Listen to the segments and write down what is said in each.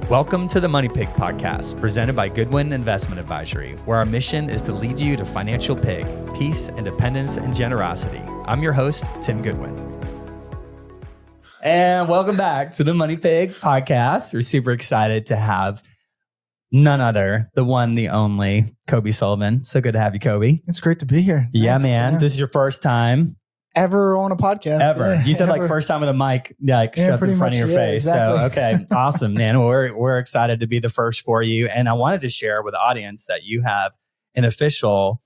Welcome to the Money Pig podcast, presented by Goodwin Investment Advisory, where our mission is to lead you to financial pig, peace, independence, and generosity. I'm your host, Tim Goodwin. And welcome back to the Money Pig podcast. We're super excited to have none other, the one, the only, Coby Sullivan. So good to have you, Coby. It's great to be here. Yeah, Thanks. man. Yeah. This is your first time ever on a podcast. Ever. Yeah, you said like first time with a mic shoved in front of your face. Exactly. So, okay. Awesome, man. We're excited to be the first for you. And I wanted to share with the audience that you have an official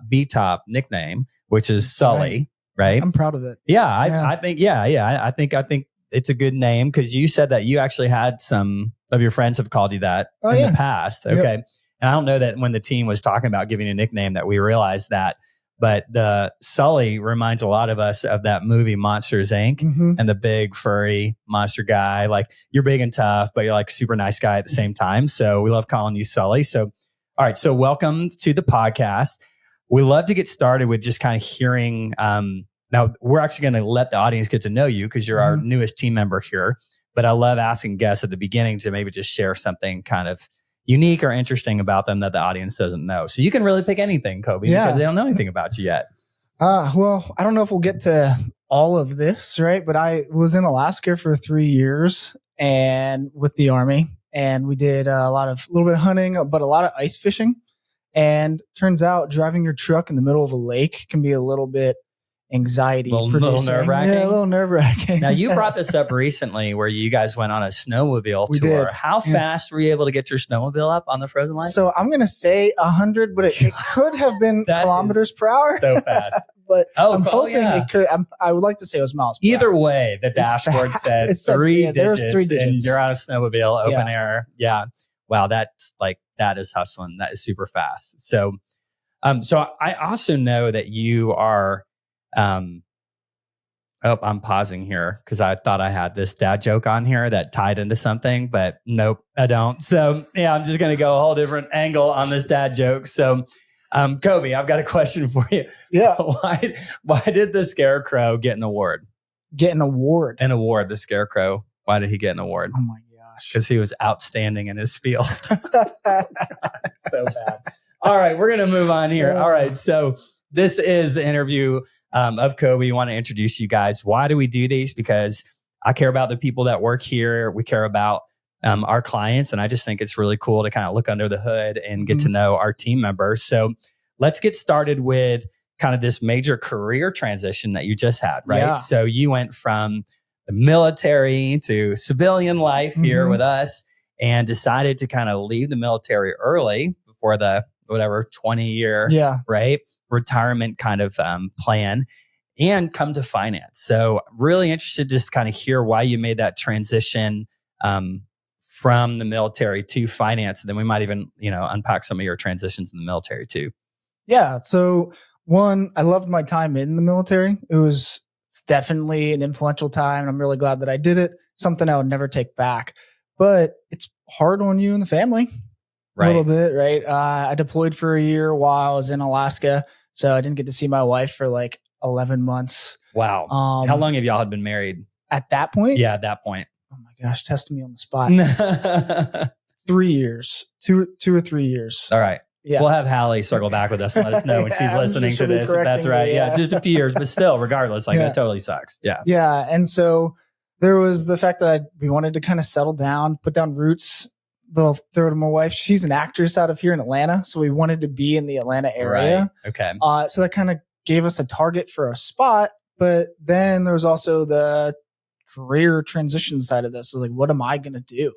B-Top nickname, which is Sully, right? I'm proud of it. I think it's a good name because you said that you actually had some of your friends have called you that in the past. Okay. Yep. And I don't know that when the team was talking about giving a nickname that we realized that. But the Sully reminds a lot of us of that movie Monsters, Inc. And the big furry monster guy. Like you're big and tough, but you're like super nice guy at the same time. So we love calling you Sully. So, all right. So welcome to the podcast. We love to get started with just kind of hearing. Now we're actually going to let the audience get to know you because you're our newest team member here. But I love asking guests at the beginning to maybe just share something kind of unique or interesting about them that the audience doesn't know. So you can really pick anything, Coby, because they don't know anything about you yet. Well, I don't know if we'll get to all of this, right? But I was in Alaska for 3 years and with the Army, and we did a little bit of hunting, but a lot of ice fishing. And turns out driving your truck in the middle of a lake can be a little bit anxiety. A little nerve-wracking. Yeah, a little nerve-wracking. Now, you brought this up recently where you guys went on a snowmobile We tour. did. How fast were you able to get your snowmobile up on the frozen lake? So I'm going to say 100, but it could have been kilometers per hour. So fast. But I'm hoping it could. I would like to say it was miles per hour. Either way, the dashboard said three digits and you're on a snowmobile, open air. Yeah. Wow. That is hustling. That is super fast. So I also know that you are, I'm pausing here because I thought I had this dad joke on here that tied into something, but nope, I don't. So yeah, I'm just going to go a whole different angle on this dad joke. So, Coby, I've got a question for you. Yeah. Why did the Scarecrow get an award? Get an award? An award, the Scarecrow. Why did he get an award? Oh my gosh. Because he was outstanding in his field. So bad. All right, we're going to move on here. All right, so this is the interview of Coby. We want to introduce you guys. Why do we do these? Because I care about the people that work here. We care about our clients. And I just think it's really cool to kind of look under the hood and get to know our team members. So let's get started with kind of this major career transition that you just had, right? Yeah. So you went from the military to civilian life here with us and decided to kind of leave the military early before the 20-year right retirement kind of plan and come to finance. So really interested just kind of hear why you made that transition from the military to finance. And then we might even, unpack some of your transitions in the military too. Yeah. So one, I loved my time in the military. It's definitely an influential time. And I'm really glad that I did it. Something I would never take back, but it's hard on you and the family. Right. A little bit, right? I deployed for a year while I was in Alaska. So I didn't get to see my wife for like 11 months. Wow. How long have y'all had been married? At that point? Yeah, at that point. Oh my gosh, testing me on the spot. 3 years, two or 3 years. All right. Yeah. We'll have Hallie circle back with us and let us know when she's listening to this. If that's right. Yeah. Just a few years, but still, regardless, that totally sucks. Yeah. Yeah. And so there was the fact that we wanted to kind of settle down, put down roots. Little throw to my wife. She's an actress out of here in Atlanta. So we wanted to be in the Atlanta area. Right. Okay. So that kind of gave us a target for a spot. But then there was also the career transition side of this. I was like, what am I going to do?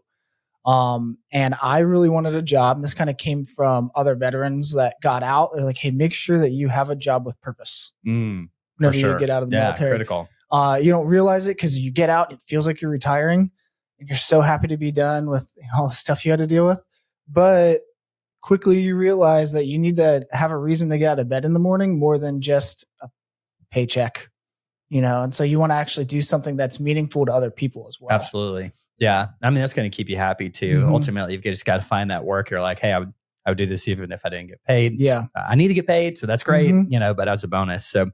And I really wanted a job. And this kind of came from other veterans that got out. They're like, hey, make sure that you have a job with purpose. Whenever you get out of the military. Critical. You don't realize it because you get out, it feels like you're retiring. And you're so happy to be done with all the stuff you had to deal with. But quickly you realize that you need to have a reason to get out of bed in the morning more than just a paycheck, And so you want to actually do something that's meaningful to other people as well. Absolutely. Yeah. I mean, that's going to keep you happy too. Ultimately, you've just got to find that work. You're like, hey, I would do this even if I didn't get paid. Yeah. I need to get paid. So that's great, but as a bonus. So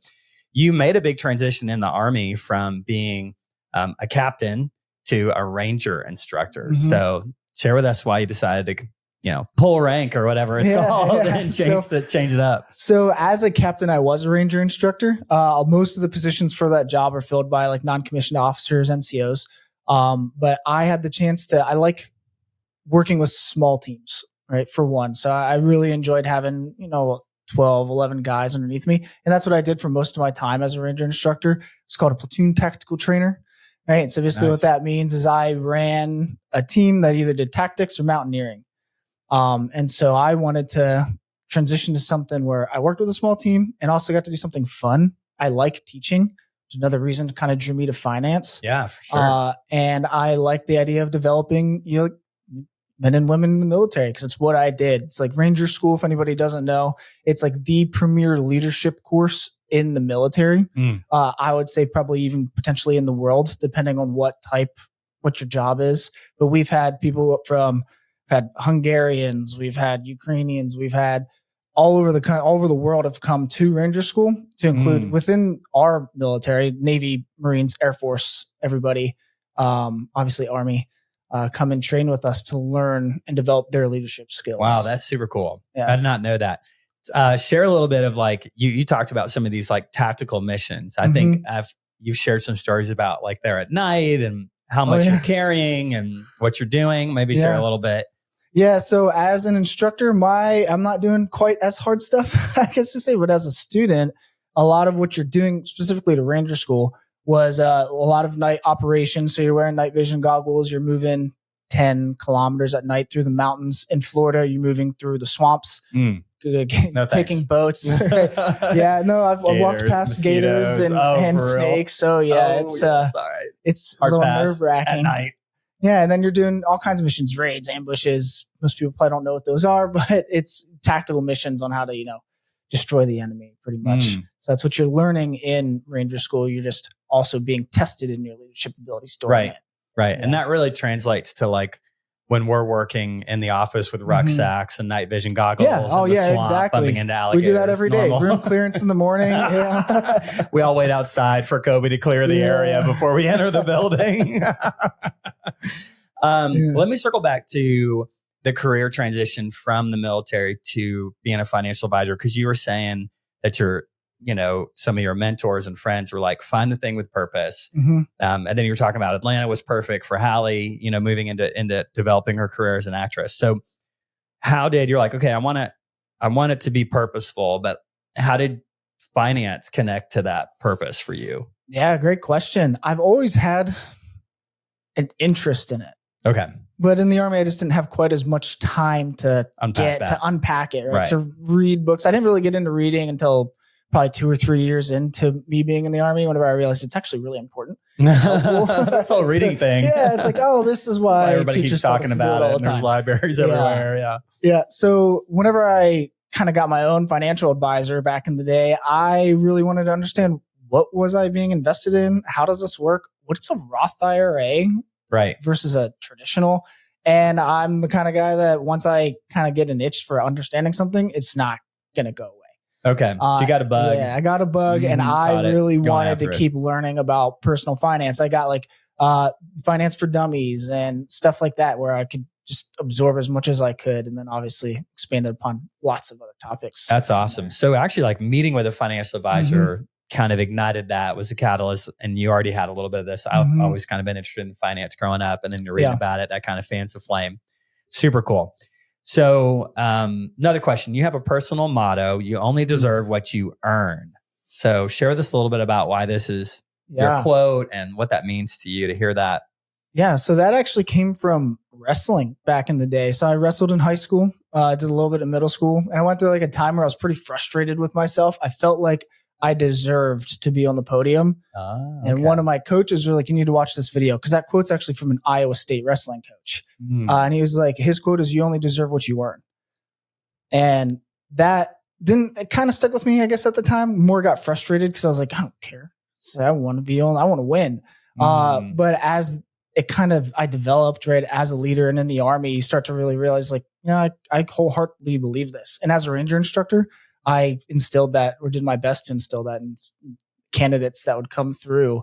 you made a big transition in the Army from being a captain to a ranger instructor. So share with us why you decided to, pull rank or whatever it's called and change it up. So as a captain, I was a ranger instructor. Most of the positions for that job are filled by like non-commissioned officers, NCOs. But I had the chance I like working with small teams, right? For one. So I really enjoyed having, 12, 11 guys underneath me. And that's what I did for most of my time as a ranger instructor. It's called a platoon tactical trainer, right? So basically what that means is I ran a team that either did tactics or mountaineering. And so I wanted to transition to something where I worked with a small team and also got to do something fun. I like teaching, which is another reason that kind of drew me to finance. Yeah, for sure. And I like the idea of developing, men and women in the military, because it's what I did. It's like Ranger School, if anybody doesn't know. It's like the premier leadership course in the military. I would say probably even potentially in the world, depending on what your job is. But we've had people had Hungarians, we've had Ukrainians, we've had all over the world have come to Ranger School, to include within our military, Navy, Marines, Air Force, everybody, obviously Army, come and train with us to learn and develop their leadership skills. Wow, that's super cool. Yes. I did not know that. Share a little bit of like, you talked about some of these like tactical missions. I think you've shared some stories about like there at night and how much you're carrying and what you're doing. Maybe share a little bit. Yeah. So as an instructor, I'm not doing quite as hard stuff, I guess to say, but as a student, a lot of what you're doing specifically to Ranger School was a lot of night operations. So you're wearing night vision goggles. You're moving 10 kilometers at night through the mountains. In Florida, you're moving through the swamps, taking boats. I've walked past gators and snakes. So it's a little nerve-wracking at night. Yeah, and then you're doing all kinds of missions, raids, ambushes. Most people probably don't know what those are, but it's tactical missions on how to, destroy the enemy pretty much. So that's what you're learning in Ranger School. You're just also being tested in your leadership abilities during it. Right. Yeah. And that really translates to like when we're working in the office with rucksacks and night vision goggles. Yeah. Oh, yeah, exactly. Bumping into alligators. We do that every day. Room clearance in the morning. We all wait outside for Coby to clear the area before we enter the building. Let me circle back to the career transition from the military to being a financial advisor, because you were saying that some of your mentors and friends were like, find the thing with purpose. And then you were talking about Atlanta was perfect for Hallie, moving into developing her career as an actress. So you're like, okay, I want it to be purposeful, but how did finance connect to that purpose for you? Yeah, great question. I've always had an interest in it. Okay. But in the Army, I just didn't have quite as much time to unpack it, right? To read books. I didn't really get into reading until probably 2 or 3 years into me being in the Army, whenever I realized it's actually really important. This whole reading thing. Yeah, it's like, this is why everybody keeps talking about it. And there's libraries everywhere. Yeah. Yeah. So whenever I kind of got my own financial advisor back in the day, I really wanted to understand, what was I being invested in? How does this work? What's a Roth IRA? Right. Versus a traditional. And I'm the kind of guy that once I kind of get an itch for understanding something, it's not going to go away. Okay. So you got a bug. Yeah, I got a bug, and I really wanted to keep learning about personal finance. I got like finance for dummies and stuff like that, where I could just absorb as much as I could, and then obviously expanded upon lots of other topics. That's awesome. So actually, like meeting with a financial advisor kind of ignited that, was a catalyst, and you already had a little bit of this. I've always kind of been interested in finance growing up, and then you're reading about it, that kind of fans the flame. Super cool. So another question, you have a personal motto, you only deserve what you earn. So share with us a little bit about why this is your quote and what that means to you to hear that. Yeah, so that actually came from wrestling back in the day. So I wrestled in high school, did a little bit of middle school, and I went through like a time where I was pretty frustrated with myself. I felt like I deserved to be on the podium. And one of my coaches was like, you need to watch this video, because that quote's actually from an Iowa State wrestling coach. And he was like, his quote is, you only deserve what you earn. And that it kind of stuck with me, I guess, at the time. More got frustrated because I was like, I don't care. So I want to win. But as it I developed right as a leader and in the Army, you start to really realize like, I wholeheartedly believe this. And as a Ranger instructor, I instilled that, or did my best to instill that in candidates that would come through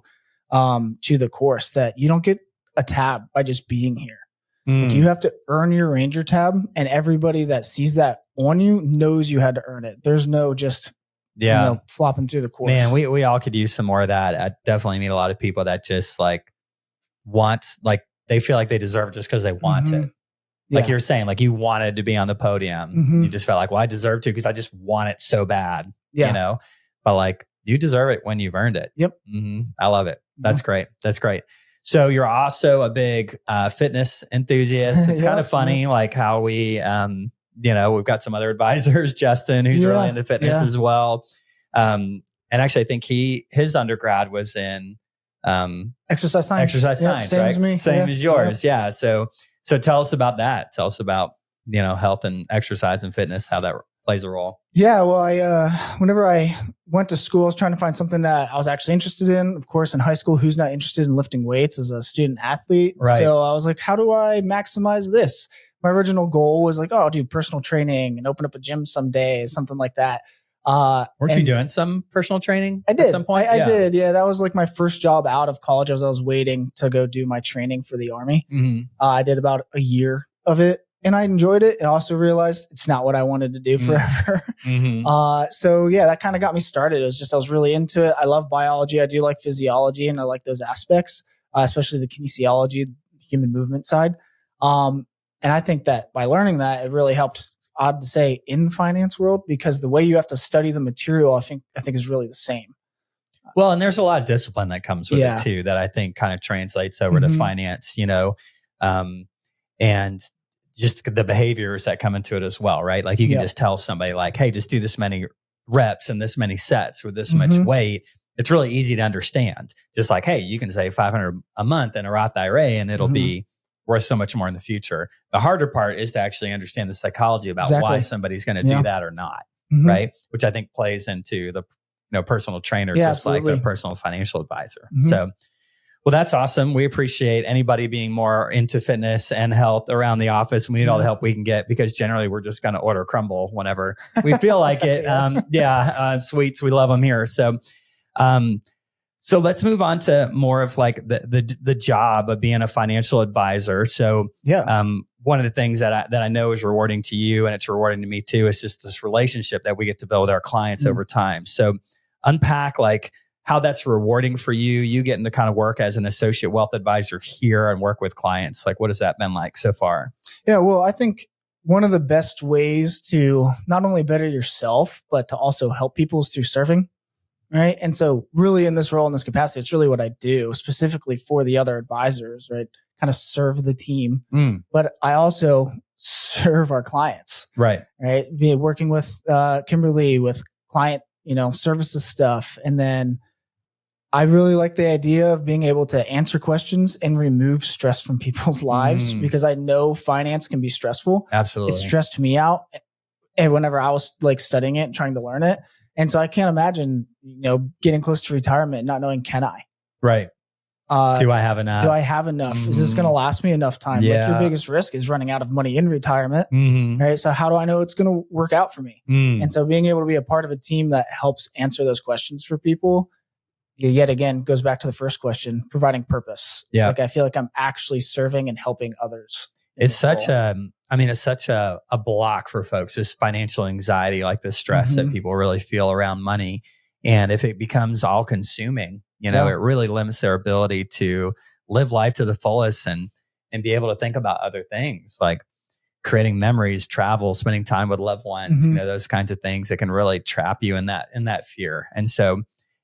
to the course, that you don't get a tab by just being here. Like you have to earn your Ranger tab, and everybody that sees that on you knows you had to earn it. There's no just flopping through the course. Man, we all could use some more of that. I definitely meet a lot of people that just like they feel like they deserve it just because they want it. Like you're saying, like you wanted to be on the podium. You just felt like, well, I deserve to because I just want it so bad, but like you deserve it when you've earned it. Yep. I love it. That's great. That's great. So you're also a big fitness enthusiast. It's kind of funny, like how we, we've got some other advisors, Justin, who's really into fitness as well. And actually I think his undergrad was in exercise science. Same right? As me. Same as yours. Yeah. So tell us about that. Tell us about, health and exercise and fitness, how that plays a role. Yeah. Well, whenever I went to school, I was trying to find something that I was actually interested in. Of course, in high school, who's not interested in lifting weights as a student athlete? Right. So I was like, how do I maximize this? My original goal was like, I'll do personal training and open up a gym someday, something like that. Weren't you doing some personal training I did. At some point? I did. Yeah. That was like my first job out of college as I was waiting to go do my training for the Army. I did about a year of it and I enjoyed it. And also realized it's not what I wanted to do forever. So yeah, that kind of got me started. It was just, I was really into it. I love biology. I do like physiology and I like those aspects, especially the kinesiology, human movement side. And I think that by learning that, it really helped, odd to say, in the finance world, because the way you have to study the material, I think is really the same. Well, and there's a lot of discipline that comes with it too, that I think kind of translates over to finance, and just the behaviors that come into it as well, right? Like you can just tell somebody like, hey, just do this many reps and this many sets with this much weight. It's really easy to understand. Just like, hey, you can save $500 a month in a Roth IRA and it'll be worth so much more in the future. The harder part is to actually understand the psychology about why somebody's going to do that or not, right? Which I think plays into the personal trainer, just like the personal financial advisor. So, well, that's awesome. We appreciate anybody being more into fitness and health around the office. We need all the help we can get because generally we're just going to order crumble whenever we feel like it. Sweets, we love them here. So let's move on to more of like the job of being a financial advisor. So one of the things that I know is rewarding to you and it's rewarding to me too, is just this relationship that we get to build with our clients over time. So unpack like how that's rewarding for you. You getting to kind of work as an associate wealth advisor here and work with clients. Like what has that been like so far? Yeah, well, I think one of the best ways to not only better yourself, but to also help people is through serving. Right. And so really in this role, in this capacity, it's really what I do specifically for the other advisors, right? Kind of serve the team, but I also serve our clients. Right. Be working with Kimberly with client, services stuff. And then I really like the idea of being able to answer questions and remove stress from people's lives because I know finance can be stressful. Absolutely. It stressed me out. And whenever I was like studying it and trying to learn it. And so I can't imagine, getting close to retirement, not knowing, can I? Right. Do I have enough? Is this going to last me enough time? Yeah. Like your biggest risk is running out of money in retirement. Right. So how do I know it's going to work out for me? And so being able to be a part of a team that helps answer those questions for people, yet again, goes back to the first question, providing purpose. Yeah. Like I feel like I'm actually serving and helping others. It's such a block for folks, this financial anxiety, like the stress that people really feel around money. And if it becomes all consuming, it really limits their ability to live life to the fullest and be able to think about other things like creating memories, travel, spending time with loved ones, those kinds of things that can really trap you in that fear. And so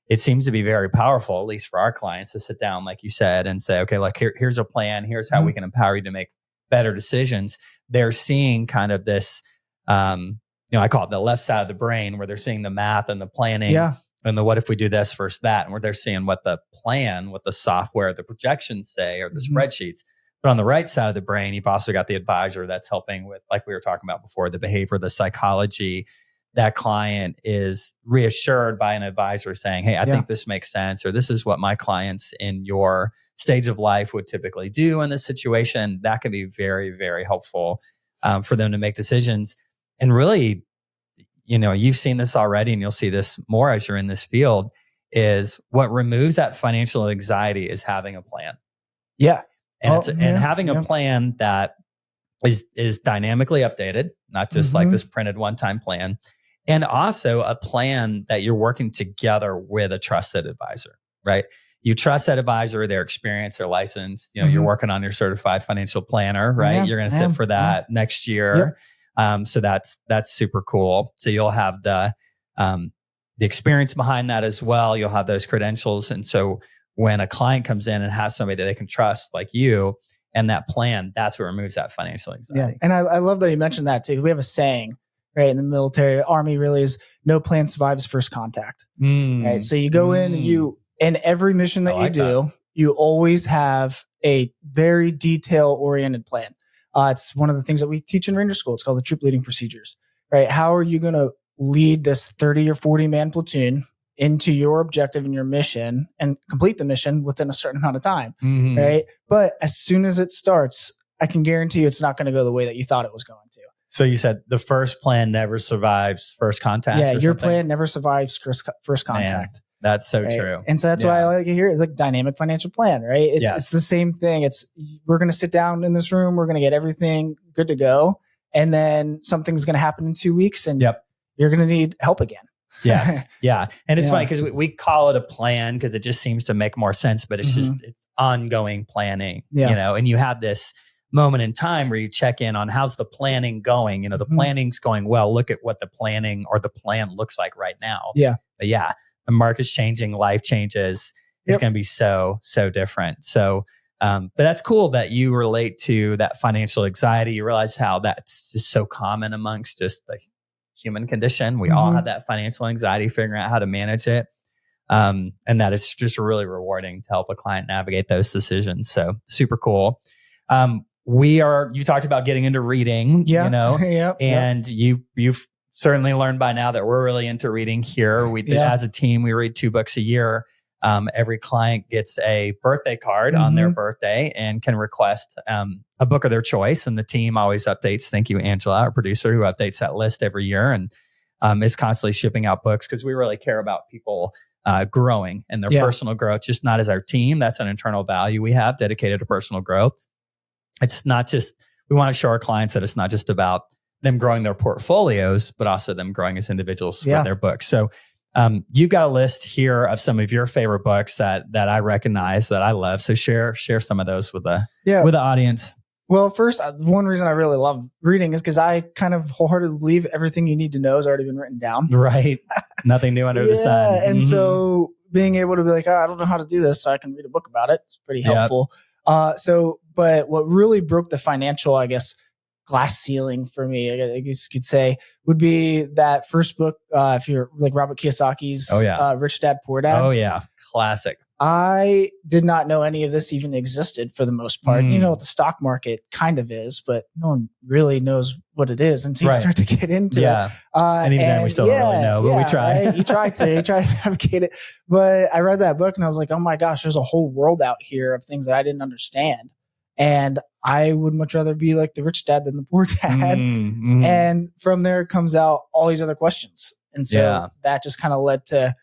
it seems to be very powerful, at least for our clients, to sit down, like you said, and say, okay, like here's a plan. Here's how we can empower you to make better decisions. They're seeing kind of this, I call it the left side of the brain, where they're seeing the math and the planning and the what if we do this versus that, and where they're seeing what the plan, what the software, the projections say, or the spreadsheets. But on the right side of the brain, you've also got the advisor that's helping with, like we were talking about before, the behavior, the psychology. That client is reassured by an advisor saying, hey, I think this makes sense, or this is what my clients in your stage of life would typically do in this situation. That can be very, very helpful for them to make decisions. And really, you've seen this already, and you'll see this more as you're in this field, is what removes that financial anxiety is having a plan. Yeah. And having a plan that is dynamically updated, not just like this printed one-time plan, and also a plan that you're working together with a trusted advisor, right? You trust that advisor, their experience, their license. You're working on your certified financial planner, right? You're going to sit for that next year. So that's super cool. So you'll have the experience behind that as well. You'll have those credentials. And so when a client comes in and has somebody that they can trust like you and that plan, that's what removes that financial anxiety. Yeah. And I love that you mentioned that too. We have a saying, right, in the military, Army really is no plan survives first contact. Right. So you go in and in every mission that you do, you always have a very detail oriented plan. It's one of the things that we teach in Ranger School. It's called the troop leading procedures, right? How are you going to lead this 30 or 40 man platoon into your objective and your mission and complete the mission within a certain amount of time, right? But as soon as it starts, I can guarantee you it's not going to go the way that you thought it was going to. So you said the first plan never survives first contact? Yeah, your plan never survives first contact. Man, that's so true. And so that's why I like it here. It's like dynamic financial plan, right? It's the same thing. We're going to sit down in this room. We're going to get everything good to go. And then something's going to happen in 2 weeks and you're going to need help again. Yes. Yeah. And it's funny because we call it a plan because it just seems to make more sense, but it's just it's ongoing planning, and you have this moment in time where you check in on how's the planning going. The planning's going well. Look at what the planning or the plan looks like right now. But the market's changing, life changes. It's going to be so different. So, but that's cool that you relate to that financial anxiety. You realize how that's just so common amongst just the human condition. We all have that financial anxiety, figuring out how to manage it. And that is just really rewarding to help a client navigate those decisions. So super cool. You talked about getting into reading, and you've certainly learned by now that we're really into reading here. As a team, we read 2 books a year. Every client gets a birthday card on their birthday and can request a book of their choice. And the team always updates. Thank you, Angela, our producer, who updates that list every year and is constantly shipping out books because we really care about people growing and their personal growth, just not as our team. That's an internal value we have dedicated to personal growth. It's not just, we want to show our clients that it's not just about them growing their portfolios, but also them growing as individuals with their books. So you've got a list here of some of your favorite books that I recognize that I love. So share some of those with the audience. Well, first, one reason I really love reading is because I kind of wholeheartedly believe everything you need to know has already been written down. Right. Nothing new under the sun. And so being able to be like, I don't know how to do this, so I can read a book about it. It's pretty helpful. But what really broke the financial, glass ceiling for me, I guess you could say, would be that first book. If you're like Robert Kiyosaki's Rich Dad, Poor Dad. Oh yeah. Classic. I did not know any of this even existed for the most part. The stock market kind of is, but no one really knows what it is until you start to get into it. And even then we still don't really know, but we try. Right? You try to navigate it. But I read that book and I was like, oh my gosh, there's a whole world out here of things that I didn't understand. And I would much rather be like the rich dad than the poor dad. And from there comes out all these other questions. And so that just kind of led to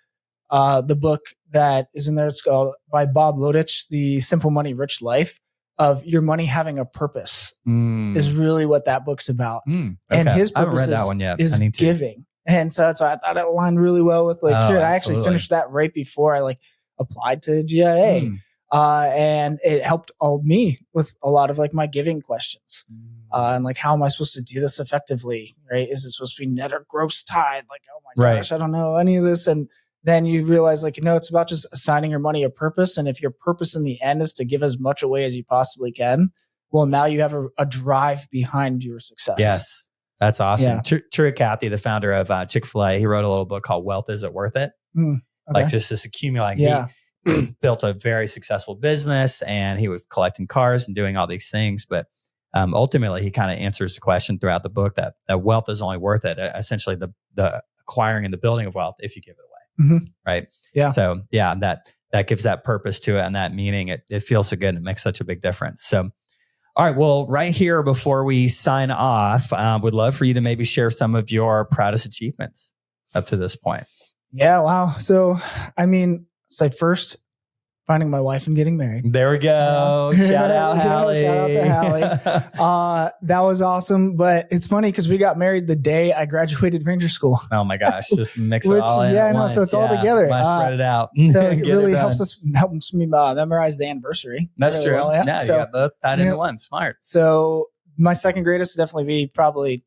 the book that is in there. It's called by Bob Lodich, The Simple Money, Rich Life, of your money having a purpose is really what that book's about. Okay. And his purpose I haven't read that one yet. Is giving. And so I thought it aligned really well with I actually finished that right before I applied to GIA. And it helped me with a lot of my giving questions. And how am I supposed to do this effectively? Right? Is it supposed to be net or gross tithe? Oh my gosh, I don't know any of this. And then you realize it's about just assigning your money a purpose. And if your purpose in the end is to give as much away as you possibly can, well, now you have a drive behind your success. Yes. That's awesome. Yeah. True Cathy, the founder of Chick-fil-A, he wrote a little book called Wealth Is It Worth It? Just this accumulating. Yeah. He built a very successful business and he was collecting cars and doing all these things. But ultimately, he kind of answers the question throughout the book that wealth is only worth it. Essentially, the acquiring and the building of wealth if you give it away. Right. Yeah. So that gives that purpose to it and that meaning. It feels so good and it makes such a big difference. So, all right. Well, right here before we sign off, would love for you to maybe share some of your proudest achievements up to this point. Yeah. Wow. So, first, finding my wife and getting married. There we go. Shout out, Hallie. Shout out to Hallie. That was awesome. But it's funny because we got married the day I graduated Ranger School. Oh my gosh. Just mix it all in. Yeah, so it's all together. Why spread it out? So it really helps me memorize the anniversary. That's true. Well, yeah, you got both tied into one. Smart. So my second greatest would definitely be probably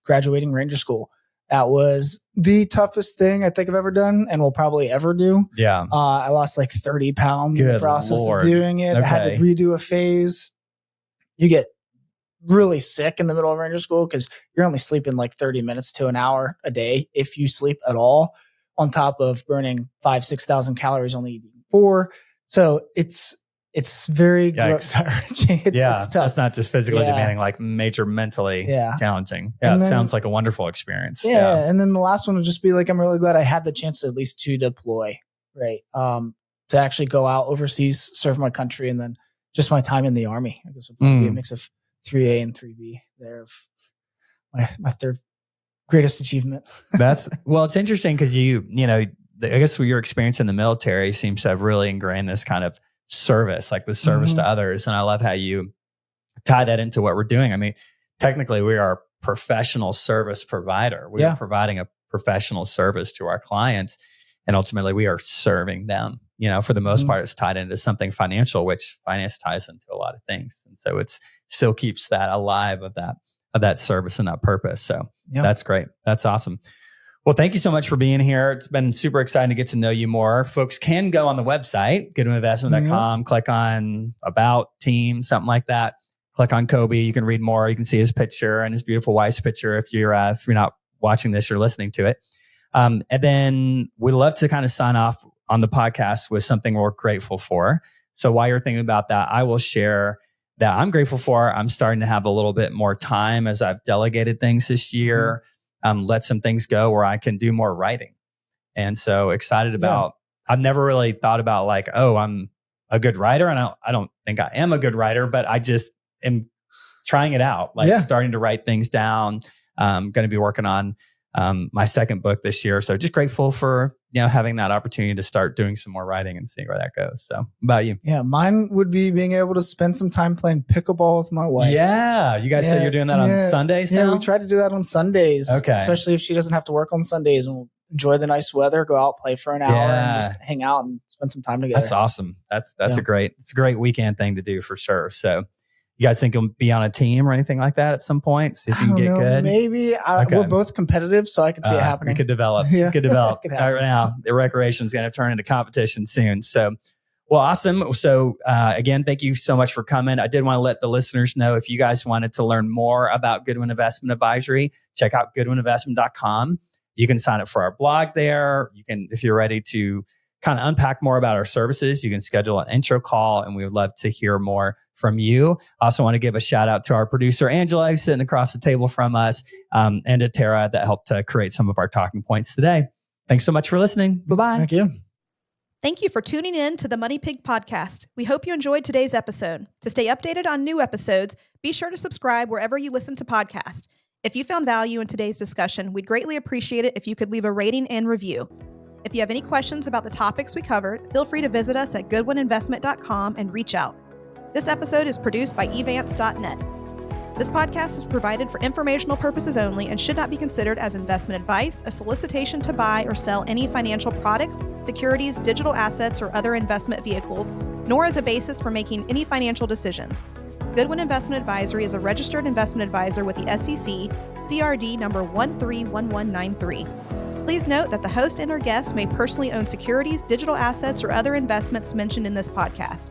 graduating Ranger School. That was the toughest thing I think I've ever done and will probably ever do. Yeah. I lost like 30 pounds in the process of doing it. Okay. I had to redo a phase. You get really sick in the middle of Ranger School because you're only sleeping like 30 minutes to an hour a day if you sleep at all, on top of burning 5,000-6,000 calories, only eating 4. So it's very discouraging. It's tough. It's not just physically demanding, like major mentally challenging. Yeah, it sounds like a wonderful experience. Yeah, and then the last one would just be like, I'm really glad I had the chance at least to deploy, right? To actually go out overseas, serve my country, and then just my time in the Army. I guess it would probably be a mix of 3A and 3B there of my third greatest achievement. It's interesting because I guess your experience in the military seems to have really ingrained this kind of service, like the service to others. And I love how you tie that into what we're doing. I mean, technically we are a professional service provider. We are providing a professional service to our clients, and ultimately we are serving them. For the most part, it's tied into something financial, which finance ties into a lot of things. And so it's still keeps that alive of that service and that purpose. So that's great. That's awesome. Well, thank you so much for being here. It's been super exciting to get to know you more. Folks can go on the website, goodwininvestment.com, click on About, Team, something like that. Click on Coby. You can read more. You can see his picture and his beautiful wife's picture if you're not watching this, you're listening to it. And then we love to kind of sign off on the podcast with something we're grateful for. So while you're thinking about that, I will share that I'm grateful for. I'm starting to have a little bit more time as I've delegated things this year. Let some things go where I can do more writing. And so excited about, I've never really thought about like, oh, I'm a good writer. And I don't think I am a good writer, but I just am trying it out, starting to write things down. Going to be working on my second book this year. So just grateful for, having that opportunity to start doing some more writing and seeing where that goes. So about you? Yeah, mine would be being able to spend some time playing pickleball with my wife. Yeah. You guys said you're doing that on Sundays now? Yeah, we try to do that on Sundays. Okay. Especially if she doesn't have to work on Sundays, and we'll enjoy the nice weather, go out, play for an hour and just hang out and spend some time together. That's awesome. That's a great weekend thing to do for sure. So you guys think you'll be on a team or anything like that at some point? See if you can get good? Maybe. We're both competitive, so I can see it happening. We could develop. Right now, the recreation is going to turn into competition soon. So, well, awesome. So, again, thank you so much for coming. I did want to let the listeners know, if you guys wanted to learn more about Goodwin Investment Advisory, check out goodwininvestment.com. You can sign up for our blog there. You can, if you're ready to kind of unpack more about our services, you can schedule an intro call, and we would love to hear more from you. I also want to give a shout out to our producer, Angela, who's sitting across the table from us, and to Tara that helped to create some of our talking points today. Thanks so much for listening. Bye-bye. Thank you. Thank you for tuning in to the Money Pig Podcast. We hope you enjoyed today's episode. To stay updated on new episodes, be sure to subscribe wherever you listen to podcasts. If you found value in today's discussion, we'd greatly appreciate it if you could leave a rating and review. If you have any questions about the topics we covered, feel free to visit us at goodwininvestment.com and reach out. This episode is produced by evance.net. This podcast is provided for informational purposes only and should not be considered as investment advice, a solicitation to buy or sell any financial products, securities, digital assets, or other investment vehicles, nor as a basis for making any financial decisions. Goodwin Investment Advisory is a registered investment advisor with the SEC, CRD number 131193. Please note that the host and or guests may personally own securities, digital assets, or other investments mentioned in this podcast.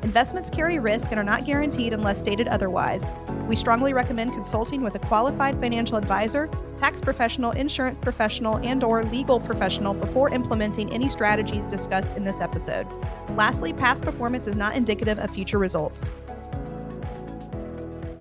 Investments carry risk and are not guaranteed unless stated otherwise. We strongly recommend consulting with a qualified financial advisor, tax professional, insurance professional, and or legal professional before implementing any strategies discussed in this episode. Lastly, past performance is not indicative of future results.